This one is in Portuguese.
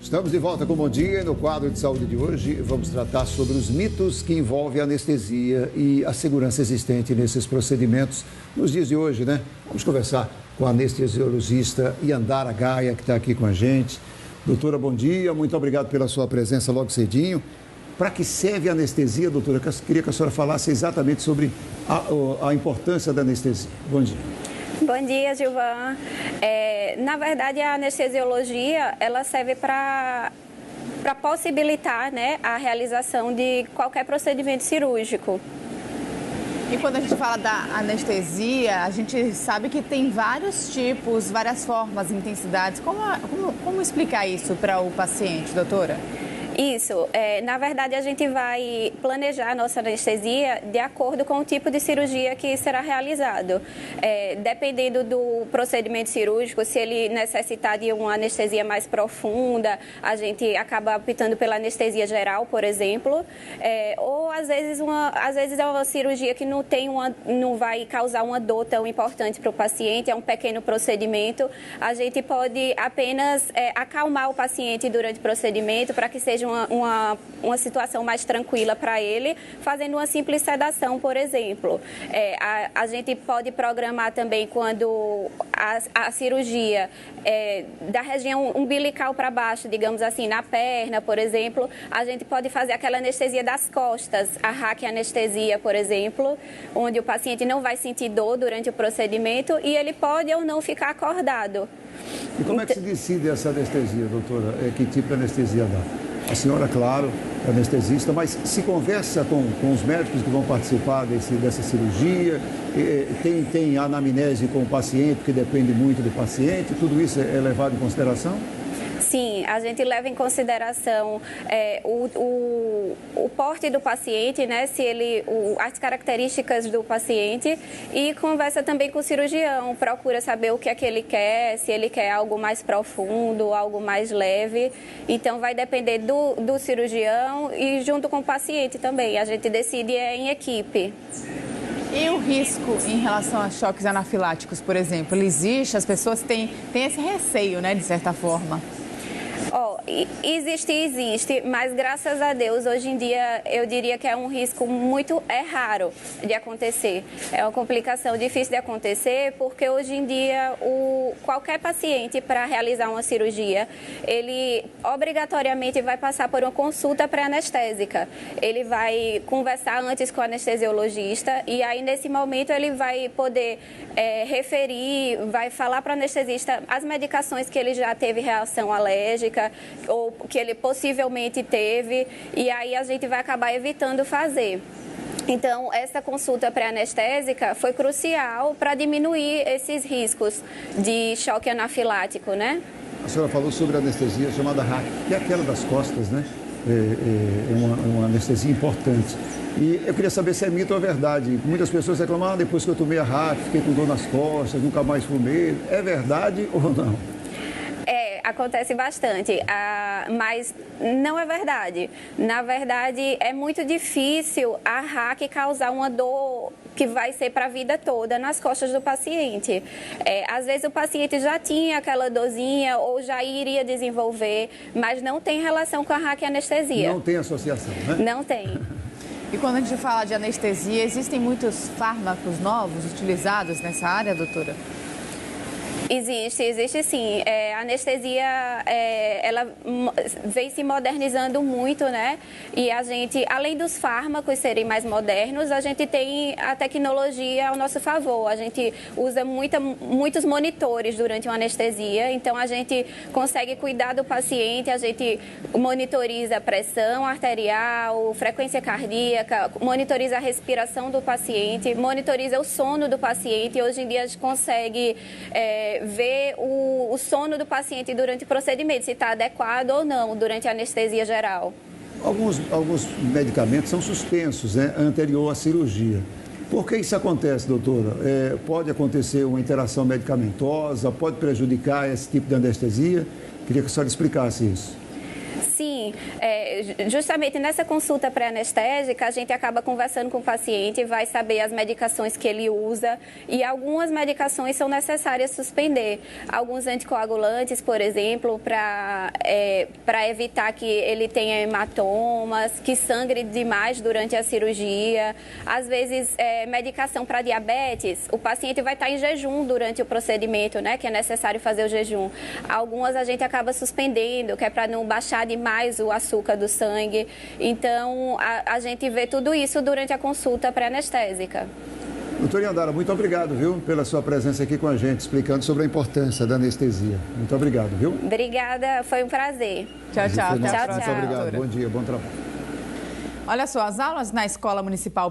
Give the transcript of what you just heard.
Estamos de volta com o Bom Dia. No quadro de saúde de hoje, vamos tratar sobre os mitos que envolvem a anestesia e a segurança existente nesses procedimentos nos dias de hoje, né? Vamos conversar com a anestesiologista Yandara Gaia, que está aqui com a gente. Doutora, bom dia. Muito obrigado pela sua presença logo cedinho. Para que serve a anestesia, doutora? Eu queria que a senhora falasse exatamente sobre a importância da anestesia. Bom dia. Bom dia, Gilvan. Na verdade, a anestesiologia, ela serve para possibilitar, né, a realização de qualquer procedimento cirúrgico. E quando a gente fala da anestesia, a gente sabe que tem vários tipos, várias formas, intensidades. Como explicar isso para o paciente, doutora? Isso. Na verdade, a gente vai planejar a nossa anestesia de acordo com o tipo de cirurgia que será realizado. Dependendo do procedimento cirúrgico, se ele necessitar de uma anestesia mais profunda, a gente acaba optando pela anestesia geral, por exemplo. Ou, às vezes é uma cirurgia que não vai causar uma dor tão importante para o paciente, é um pequeno procedimento. A gente pode apenas acalmar o paciente durante o procedimento para que seja uma situação mais tranquila para ele, fazendo uma simples sedação, por exemplo. A gente pode programar também quando a cirurgia da região umbilical para baixo, digamos assim, na perna, por exemplo, a gente pode fazer aquela anestesia das costas, a raquianestesia, por exemplo, onde o paciente não vai sentir dor durante o procedimento e ele pode ou não ficar acordado. E como é que se decide essa anestesia, doutora? Que tipo de anestesia dá? A senhora, claro, é anestesista, mas se conversa com os médicos que vão participar dessa cirurgia, tem anamnese com o paciente, que depende muito do paciente, tudo isso é levado em consideração? Sim, a gente leva em consideração o porte do paciente, né, as características do paciente e conversa também com o cirurgião, procura saber o que é que ele quer, se ele quer algo mais profundo, algo mais leve. Então, vai depender do cirurgião e junto com o paciente também. A gente decide em equipe. E o risco em relação a choques anafiláticos, por exemplo, ele existe? As pessoas têm esse receio, né, de certa forma? Existe, mas graças a Deus, hoje em dia, eu diria que é um risco raro de acontecer. É uma complicação difícil de acontecer, porque hoje em dia, qualquer paciente, para realizar uma cirurgia, ele obrigatoriamente vai passar por uma consulta pré-anestésica. Ele vai conversar antes com o anestesiologista e aí, nesse momento, ele vai poder referir, vai falar para o anestesista as medicações que ele já teve reação alérgica, ou que ele possivelmente teve, e aí a gente vai acabar evitando fazer. Então, essa consulta pré-anestésica foi crucial para diminuir esses riscos de choque anafilático, né? A senhora falou sobre a anestesia chamada RAC, que é aquela das costas, né? É uma anestesia importante. E eu queria saber se é mito ou verdade. Muitas pessoas reclamam, depois que eu tomei a RAC, fiquei com dor nas costas, nunca mais fumei. É verdade ou não? Acontece bastante, mas não é verdade. Na verdade, é muito difícil a RAC causar uma dor que vai ser para a vida toda nas costas do paciente. Às vezes o paciente já tinha aquela dorzinha ou já iria desenvolver, mas não tem relação com a raquianestesia. Não tem associação, né? Não tem. E quando a gente fala de anestesia, existem muitos fármacos novos utilizados nessa área, doutora? Existe sim. A anestesia, ela vem se modernizando muito, né? E a gente, além dos fármacos serem mais modernos, a gente tem a tecnologia ao nosso favor. A gente usa muitos monitores durante uma anestesia, então a gente consegue cuidar do paciente, a gente monitoriza a pressão arterial, frequência cardíaca, monitoriza a respiração do paciente, monitoriza o sono do paciente. Hoje em dia a gente consegue ver o sono do paciente durante o procedimento, se está adequado ou não durante a anestesia geral. Alguns medicamentos são suspensos, né, anterior à cirurgia. Por que isso acontece, doutora? Pode acontecer uma interação medicamentosa, pode prejudicar esse tipo de anestesia? Queria que a senhora explicasse isso. Sim, Porém, justamente nessa consulta pré-anestésica, a gente acaba conversando com o paciente, vai saber as medicações que ele usa e algumas medicações são necessárias suspender. Alguns anticoagulantes, por exemplo, para evitar que ele tenha hematomas, que sangre demais durante a cirurgia. Às vezes, medicação para diabetes, o paciente vai estar em jejum durante o procedimento, né, que é necessário fazer o jejum. Algumas a gente acaba suspendendo, que é para não baixar demais o açúcar do sangue. Então, a gente vê tudo isso durante a consulta pré-anestésica. Doutora Yandara, muito obrigado, viu, pela sua presença aqui com a gente, explicando sobre a importância da anestesia. Muito obrigado, viu? Obrigada, foi um prazer. Tchau, tchau. Muito obrigado, bom dia, bom trabalho. Olha só, as aulas na Escola Municipal